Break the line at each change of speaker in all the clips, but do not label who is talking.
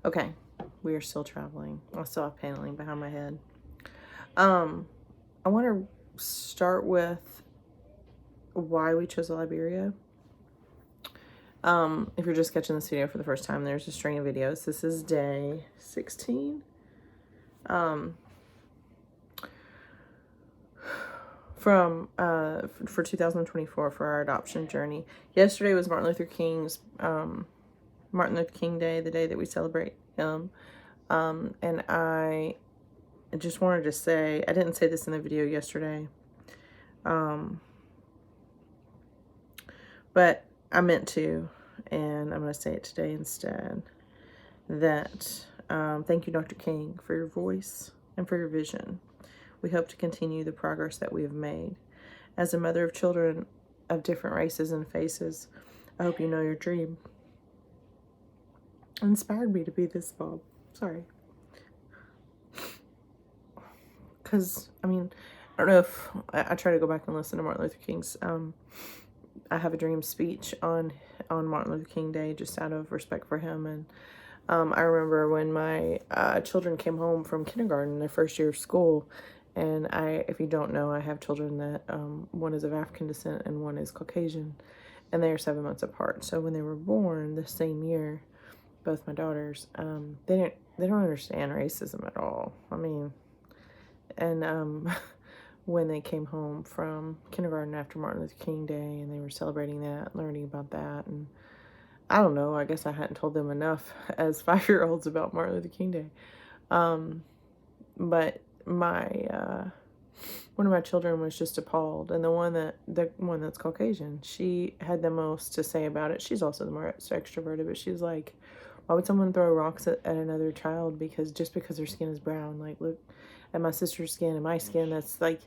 Okay, we are still traveling. I still have paneling behind my head. I want to start with why we chose Liberia. If you're just catching this video for the first time, there's a string of videos. This is day 16. For 2024 for our adoption journey. Yesterday was Martin Luther King Day, the day that we celebrate him. And I just wanted to say, I didn't say this in the video yesterday, but I meant to, and I'm going to say it today instead, that thank you, Dr. King, for your voice and for your vision. We hope to continue the progress that we have made. As a mother of children of different races and faces, I hope you know your dream. It inspired me to be this Bob. Sorry. Because, I mean, I don't know if I try to go back and listen to Martin Luther King's I Have a Dream speech on Martin Luther King Day, just out of respect for him. And I remember when my children came home from kindergarten, their first year of school, and if you don't know, I have children that one is of African descent and one is Caucasian, and they are 7 months apart. So when they were born the same year, both my daughters, they don't understand racism at all. I mean, and when they came home from kindergarten after Martin Luther King Day, and they were celebrating that, learning about that, and I don't know, I guess I hadn't told them enough as 5-year-olds about Martin Luther King Day. But one of my children was just appalled, and the one that's Caucasian, she had the most to say about it. She's also the most extroverted, but she's like, why would someone throw rocks at another child because their skin is brown? Like, look at my sister's skin and my skin. That's like,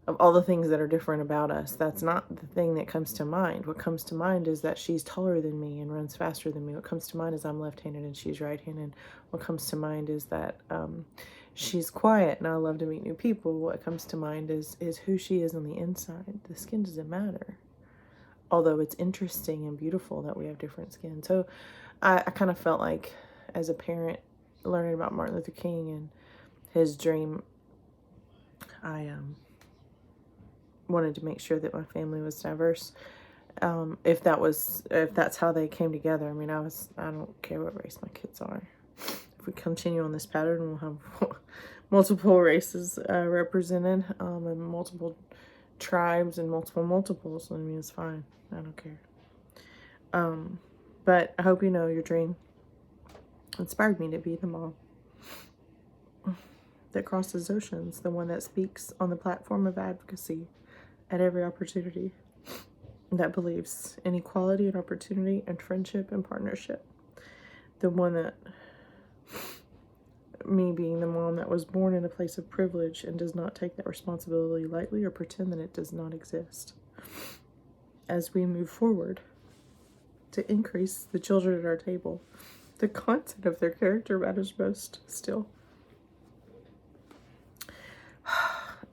of all the things that are different about us, that's not the thing that comes to mind. What comes to mind is that she's taller than me and runs faster than me. What comes to mind is I'm left-handed and she's right-handed. What comes to mind is that she's quiet and I love to meet new people. What comes to mind is who she is on the inside. The skin doesn't matter. Although it's interesting and beautiful that we have different skin. So I kind of felt like, as a parent, learning about Martin Luther King and his dream, I wanted to make sure that my family was diverse. If that's how they came together. I mean, I don't care what race my kids are. If we continue on this pattern, we'll have multiple races represented, and multiple tribes and multiples. I mean, it's fine. I don't care. But I hope you know your dream inspired me to be the mom that crosses oceans, the one that speaks on the platform of advocacy at every opportunity, that believes in equality and opportunity and friendship and partnership. The one that, me being the mom that was born in a place of privilege and does not take that responsibility lightly or pretend that it does not exist. As we move forward to increase the children at our table, the content of their character matters most still.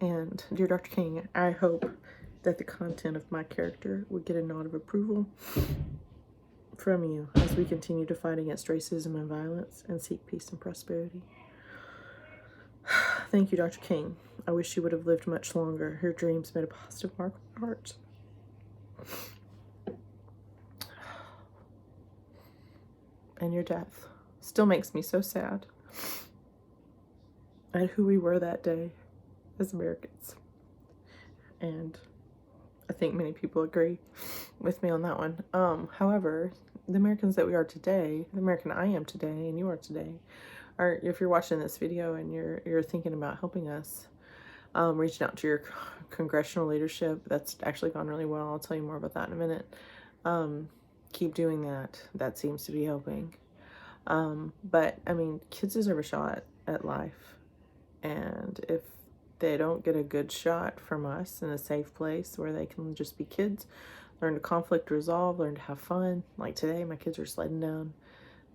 And dear Dr. King, I hope that the content of my character would get a nod of approval from you as we continue to fight against racism and violence and seek peace and prosperity. Thank you, Dr. King. I wish you would have lived much longer. Your dreams made a positive mark on my heart. And your death still makes me so sad at who we were that day as Americans. And I think many people agree with me on that one. However, the Americans that we are today, the American I am today and you are today, are, if you're watching this video and you're thinking about helping us, reaching out to your congressional leadership, that's actually gone really well. I'll tell you more about that in a minute. Keep doing that. That seems to be helping. But I mean, kids deserve a shot at life. And if they don't get a good shot from us in a safe place where they can just be kids, learn to conflict resolve, learn to have fun. Like today, my kids are sledding down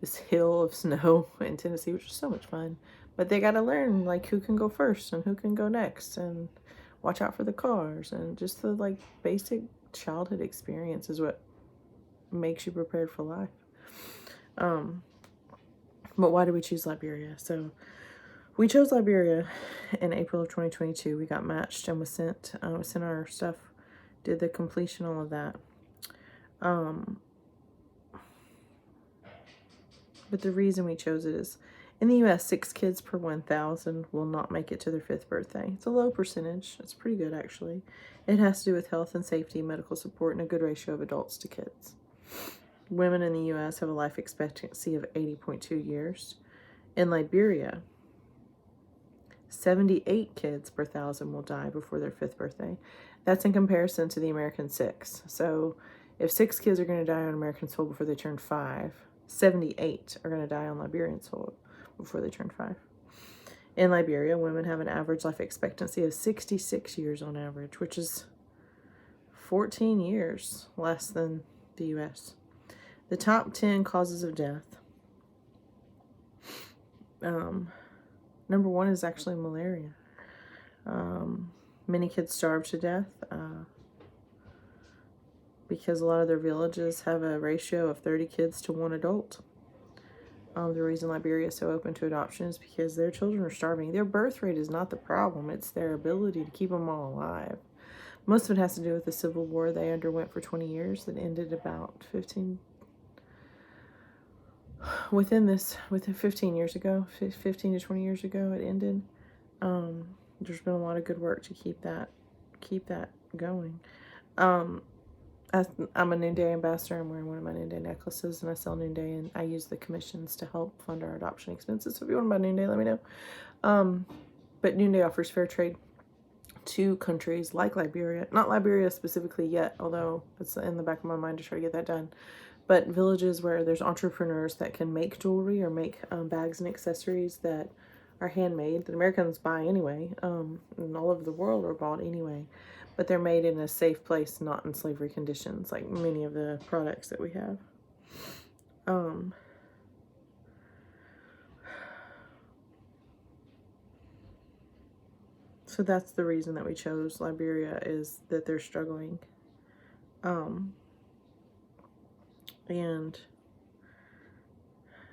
this hill of snow in Tennessee, which is so much fun. But they got to learn, like, who can go first and who can go next, and watch out for the cars, and just the, like, basic childhood experience is what makes you prepared for life. But why did we choose Liberia? So we chose Liberia in April of 2022. We got matched and was sent our stuff, did the completion, all of that. But the reason we chose it is, in the US, 6 kids per 1,000 will not make it to their 5th birthday. It's a low percentage. It's pretty good, actually. It has to do with health and safety, medical support, and a good ratio of adults to kids. Women in the US have a life expectancy of 80.2 years. In Liberia, 78 kids per 1,000 will die before their 5th birthday. That's in comparison to the American 6. So if 6 kids are going to die on American soil before they turn 5, 78 are going to die on Liberian soil before they turn 5. In Liberia, women have an average life expectancy of 66 years on average, which is 14 years less than the US. The top 10 causes of death. Number 1 is actually malaria. Many kids starve to death because a lot of their villages have a ratio of 30 kids to 1 adult. The reason Liberia is so open to adoption is because their children are starving. Their birth rate is not the problem. It's their ability to keep them all alive. Most of it has to do with the civil war they underwent for 20 years that ended about 15 years ago, 15 to 20 years ago, it ended. There's been a lot of good work to keep that going. I'm a Noonday ambassador. I'm wearing one of my Noonday necklaces, and I sell Noonday, and I use the commissions to help fund our adoption expenses. So if you want to buy Noonday, let me know. But Noonday offers fair trade to countries like Liberia, not Liberia specifically yet, although it's in the back of my mind to try to get that done. But villages where there's entrepreneurs that can make jewelry or make bags and accessories that are handmade, that Americans buy anyway, and all over the world are bought anyway, but they're made in a safe place, not in slavery conditions, like many of the products that we have. So that's the reason that we chose Liberia, is that they're struggling. And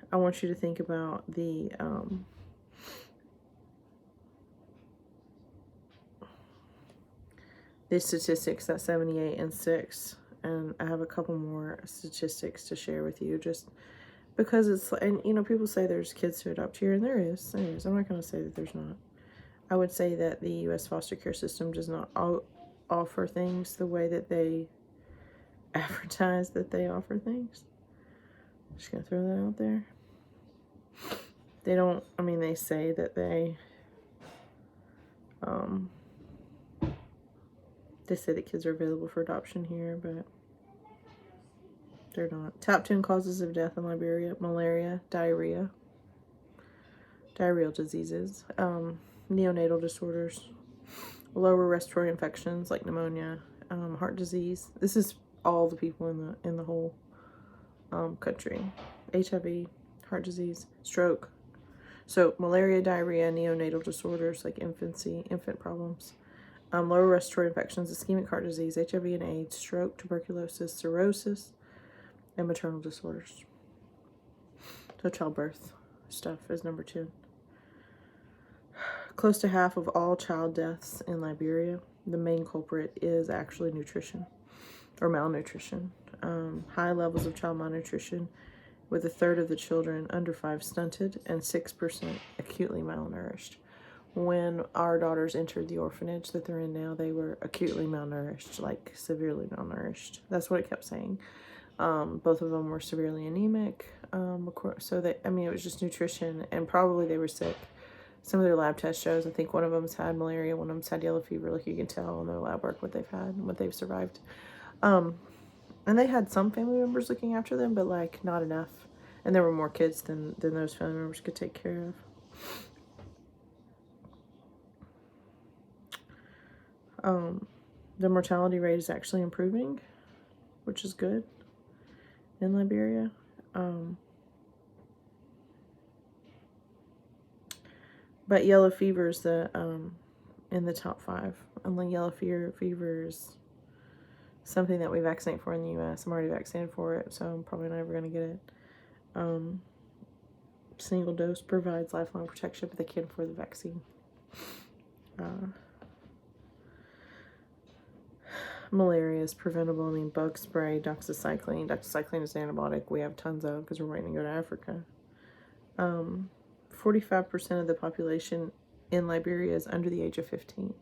I want you to think about the statistics at 78 and 6, and I have a couple more statistics to share with you, just because it's, and you know, people say there's kids to adopt here, and there is. I'm not going to say that there's not. I would say that the U.S. foster care system does not offer things the way that they advertise that they offer things. I'm just going to throw that out there. They don't, I mean, they say that they say that kids are available for adoption here, but they're not. Top 10 causes of death in Liberia: malaria, diarrheal diseases, neonatal disorders, lower respiratory infections like pneumonia, heart disease. This is all the people in the whole country. HIV, heart disease, stroke. So malaria, diarrhea, neonatal disorders like infant problems, lower respiratory infections, ischemic heart disease, HIV and AIDS, stroke, tuberculosis, cirrhosis, and maternal disorders. So childbirth stuff is number 2. Close to half of all child deaths in Liberia, the main culprit is actually nutrition or malnutrition. High levels of child malnutrition, with 1/3 of the children under 5 stunted and 6% acutely malnourished. When our daughters entered the orphanage that they're in now, they were acutely malnourished, like severely malnourished. That's what it kept saying. Both of them were severely anemic. So it was just nutrition, and probably they were sick. Some of their lab test shows, I think one of them's had malaria, one of them's had yellow fever. Like, you can tell in their lab work what they've had and what they've survived. And they had some family members looking after them, but like not enough. And there were more kids than those family members could take care of. The mortality rate is actually improving, which is good in Liberia. But yellow fever is in the top 5. And like yellow fever is something that we vaccinate for in the U.S. I'm already vaccinated for it, so I'm probably never going to get it. Single dose provides lifelong protection, but they can't afford the vaccine. Malaria is preventable. I mean, bug spray, doxycycline. Doxycycline is an antibiotic we have tons of because we're waiting to go to Africa. 45% of the population in Liberia is under the age of 15.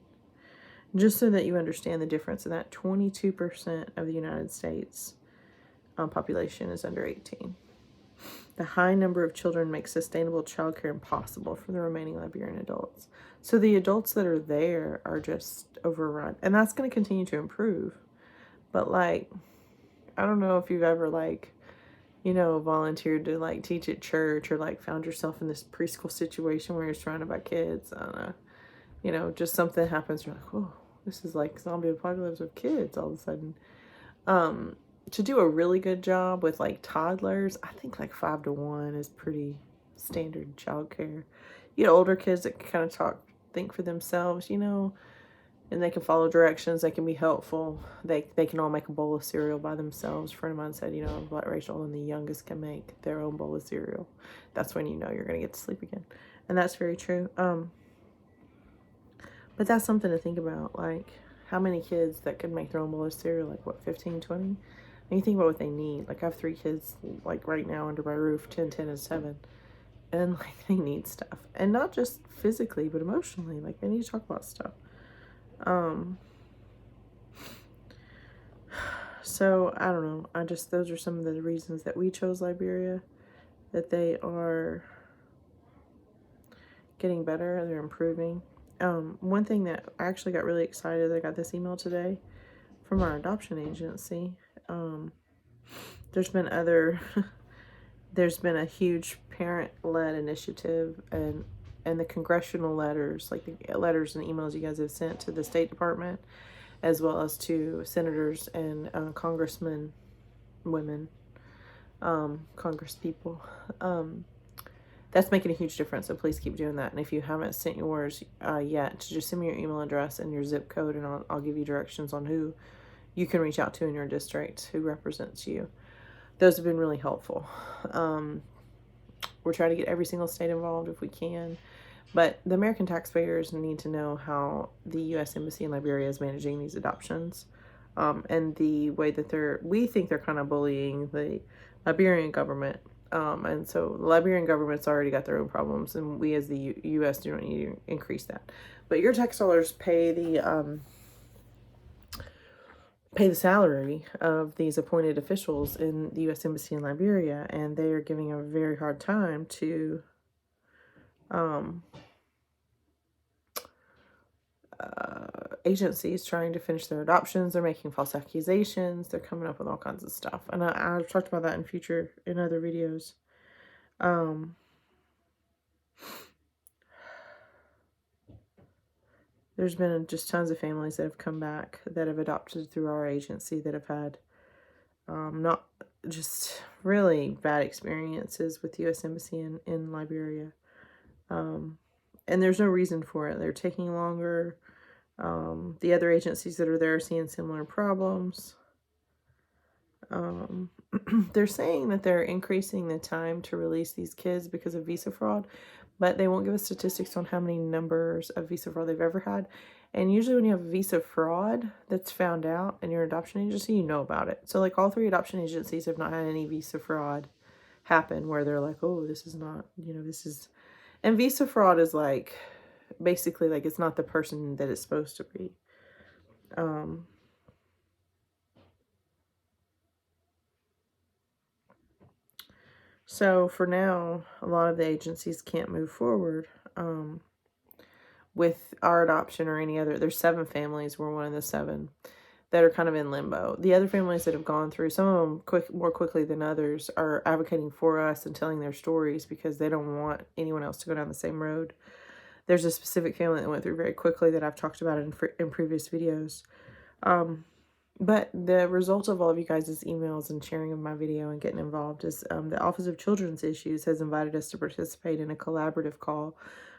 Just so that you understand the difference in that, 22% of the United States population is under 18. The high number of children makes sustainable childcare impossible for the remaining Liberian adults. So the adults that are there are just overrun. And that's going to continue to improve. But, like, I don't know if you've ever, like, you know, volunteered to, like, teach at church or, like, found yourself in this preschool situation where you're surrounded by kids. I don't know. You know, just something happens. You're like, oh, this is like zombie apocalypse with kids all of a sudden. To do a really good job with like toddlers, I think like 5 to 1 is pretty standard childcare. You know, older kids that can kind of think for themselves, you know, and they can follow directions. They can be helpful. They can all make a bowl of cereal by themselves. A friend of mine said, you know, like Rachel and the youngest can make their own bowl of cereal. That's when you know you're going to get to sleep again. And that's very true. But that's something to think about. Like, how many kids that could make their own bowl of cereal? Like, what, 15, 20? And you think about what they need. Like, I have 3 kids, like, right now under my roof, 10, 10, and 7. And, like, they need stuff. And not just physically, but emotionally. Like, they need to talk about stuff. So, I don't know. Those are some of the reasons that we chose Liberia. That they are getting better. They're improving. One thing that I actually got really excited, I got this email today from our adoption agency. There's been a huge parent-led initiative, and the congressional letters, like the letters and emails you guys have sent to the State Department, as well as to senators and congressmen, women, congress people. That's making a huge difference, so please keep doing that. And if you haven't sent yours yet, just send me your email address and your zip code, and I'll give you directions on who you can reach out to in your district, who represents you. Those have been really helpful. We're trying to get every single state involved if we can. But the American taxpayers need to know how the U.S. Embassy in Liberia is managing these adoptions. And the way that we think they're kind of bullying the Liberian government. And so the Liberian government's already got their own problems, and we as the U.S. do not need to increase that. But your tax dollars pay the salary of these appointed officials in the U.S. Embassy in Liberia, and they are giving a very hard time to agencies trying to finish their adoptions. They're making false accusations. They're coming up with all kinds of stuff. And I've talked about that in other videos. There's been just tons of families that have come back that have adopted through our agency that have had not just really bad experiences with the U.S. Embassy in Liberia. And there's no reason for it. They're taking longer. The other agencies that are there are seeing similar problems. They're saying that they're increasing the time to release these kids because of visa fraud, but they won't give us statistics on how many numbers of visa fraud they've ever had. And usually when you have visa fraud that's found out in your adoption agency, you know about it. So like all 3 adoption agencies have not had any visa fraud happen where they're like, oh, this is not, you know, this is... And visa fraud is like, basically like it's not the person that it's supposed to be. So for now, a lot of the agencies can't move forward with our adoption or any other. There's 7 families. We're one of the 7 that are kind of in limbo. The other families that have gone through, some of them more quickly than others, are advocating for us and telling their stories because they don't want anyone else to go down the same road. There's a specific family that went through very quickly that I've talked about in previous videos. But the result of all of you guys' emails and sharing of my video and getting involved is the Office of Children's Issues has invited us to participate in a collaborative call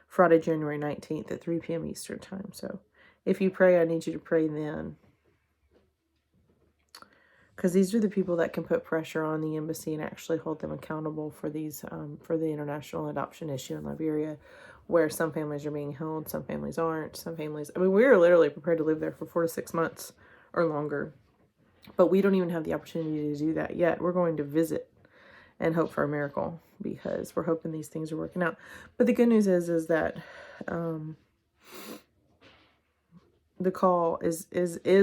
Friday, January 19th at 3 p.m. Eastern Time. So if you pray, I need you to pray then. because these are the people that can put pressure on the embassy and actually hold them accountable for these, for the international adoption issue in Liberia, where some families are being held, some families aren't, some families, I mean, we are literally prepared to live there for 4 to 6 months or longer, but we don't even have the opportunity to do that yet. We're going to visit and hope for a miracle, because we're hoping these things are working out. But the good news is that the call is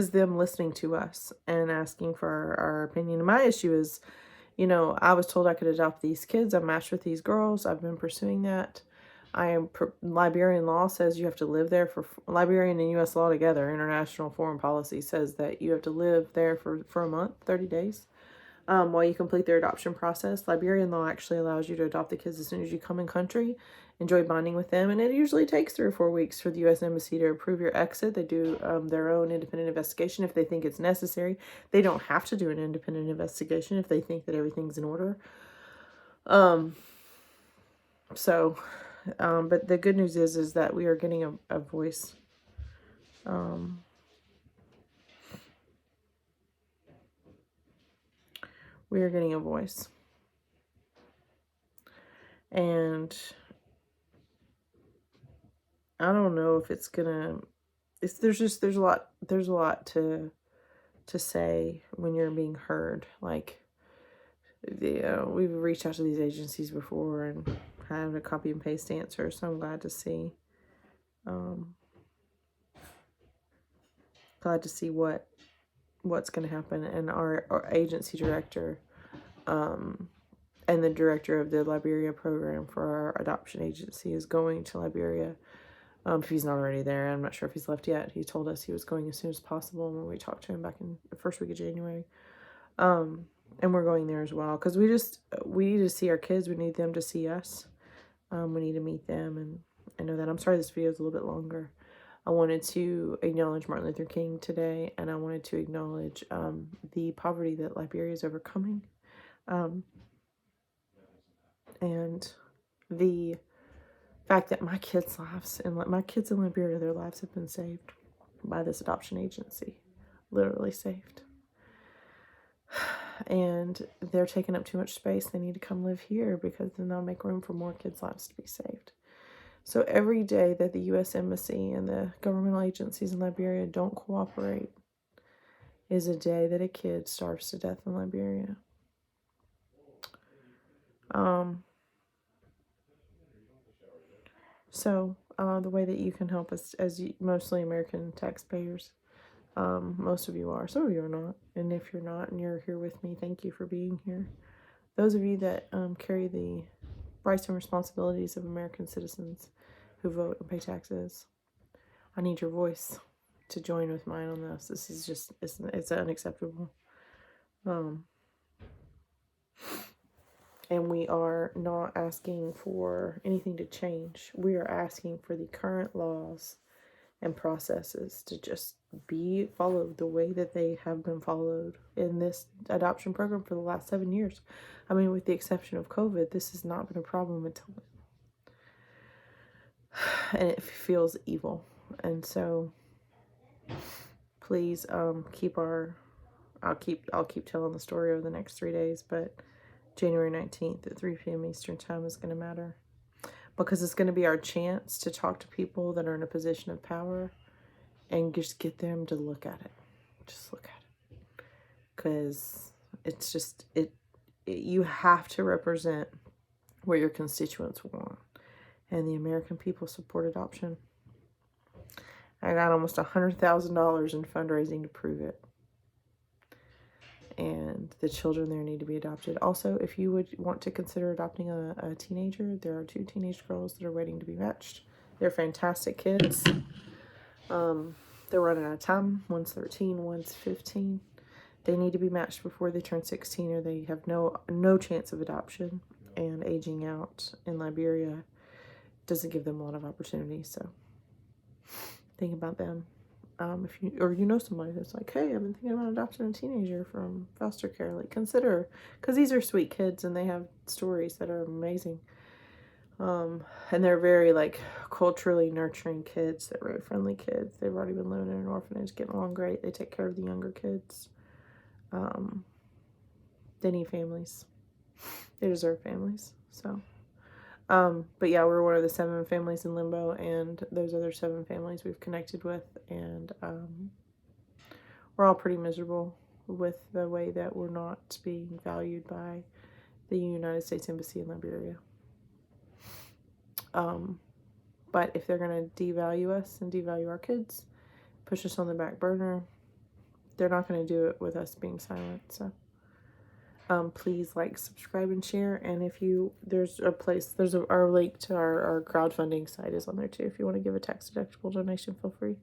them listening to us and asking for our opinion. And my issue is, I was told I could adopt these kids. I'm matched with these girls. I've been pursuing that. Liberian law says you have to live there Liberian and U.S. law together. International foreign policy says that you have to live there for a month, 30 days. While you complete their adoption process. Liberian law actually allows you to adopt the kids as soon as you come in country, enjoy bonding with them, and it usually takes 3 or 4 weeks for the U.S. Embassy to approve your exit. They do their own independent investigation if they think it's necessary. They don't have to do an independent investigation if they think that everything's in order. But the good news is that we are getting a voice. We are getting a voice. And I don't know if it's gonna, there's a lot to say when you're being heard. Like, we've reached out to these agencies before and had a copy and paste answer, so I'm glad to see what's going to happen. And our agency director and the director of the Liberia program for our adoption agency is going to Liberia. If he's not already there, I'm not sure if he's left yet. He told us he was going as soon as possible when we talked to him back in the first week of January. And we're going there as well, because we need to see our kids. We need them to see us. We need to meet them, and I know that. I'm sorry this video is a little bit longer. I wanted to acknowledge Martin Luther King today, and I wanted to acknowledge the poverty that Liberia is overcoming, and the fact that my kids' lives and my kids in Liberia, their lives have been saved by this adoption agency, literally saved. And they're taking up too much space. They need to come live here, because then they'll make room for more kids' lives to be saved. So every day that the U.S. Embassy and the governmental agencies in Liberia don't cooperate is a day that a kid starves to death in Liberia. So the way that you can help us, mostly American taxpayers, most of you are, some of you are not, and if you're not and you're here with me, thank you for being here. Those of you that carry the rights and responsibilities of American citizens who vote and pay taxes, I need your voice to join with mine on this. This is just, it's unacceptable. And we are not asking for anything to change. We are asking for the current laws and processes to just be followed the way that they have been followed in this adoption program for the last 7 years. I mean, with the exception of COVID, this has not been a problem until and it feels evil. And so please I'll keep telling the story over the next 3 days, but January 19th at 3 p.m. Eastern time is going to matter, because it's going to be our chance to talk to people that are in a position of power and just get them to look at it. Just look at it. Because it's just, you have to represent what your constituents want. And the American people support adoption. I got almost $100,000 in fundraising to prove it. And the children there need to be adopted. Also, if you would want to consider adopting a teenager, there are 2 teenage girls that are waiting to be matched. They're fantastic kids. They're running out of time. One's 13, one's 15. They need to be matched before they turn 16, or they have no chance of adoption. And aging out in Liberia doesn't give them a lot of opportunity. So think about them. If you know somebody that's like, hey, I've been thinking about adopting a teenager from foster care, like, consider, because these are sweet kids and they have stories that are amazing. And they're very, like, culturally nurturing kids. They're very friendly kids. They've already been living in an orphanage, getting along great. They take care of the younger kids. They need families. They deserve families. So, but yeah, we're one of the 7 families in limbo, and those other 7 families we've connected with, and we're all pretty miserable with the way that we're not being valued by the United States Embassy in Liberia. But if they're going to devalue us and devalue our kids, push us on the back burner, they're not going to do it with us being silent. So please like, subscribe, and share. And if you, there's our link to our crowdfunding site is on there too. If you want to give a tax deductible donation, feel free.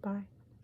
Bye.